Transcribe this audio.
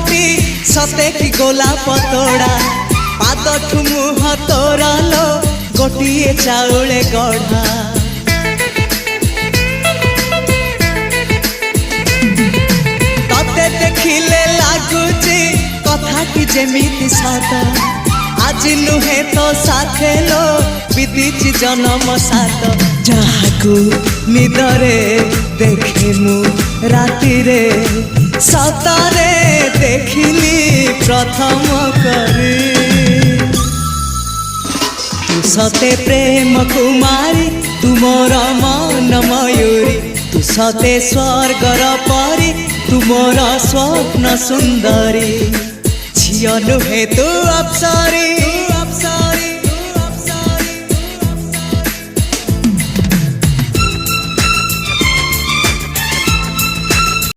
मुहटी सते कि गोलाप तोड़ा पादठु मुह तोरा लो गोटिए चाउले गढ़ा तते देखिले लागुची कथाटी जेमिति सत आज नुहे तो साथे लो विदिची जन्म सात जहाकू निदरे देखे मु राति रे सतारे देखिली प्रथम करी तू सते प्रेम कुमारी तुमर मन मयूरी तू सते स्वर्गर परी तुमर स्वप्न सुंदरी झियो नुहे तू अप्सरी।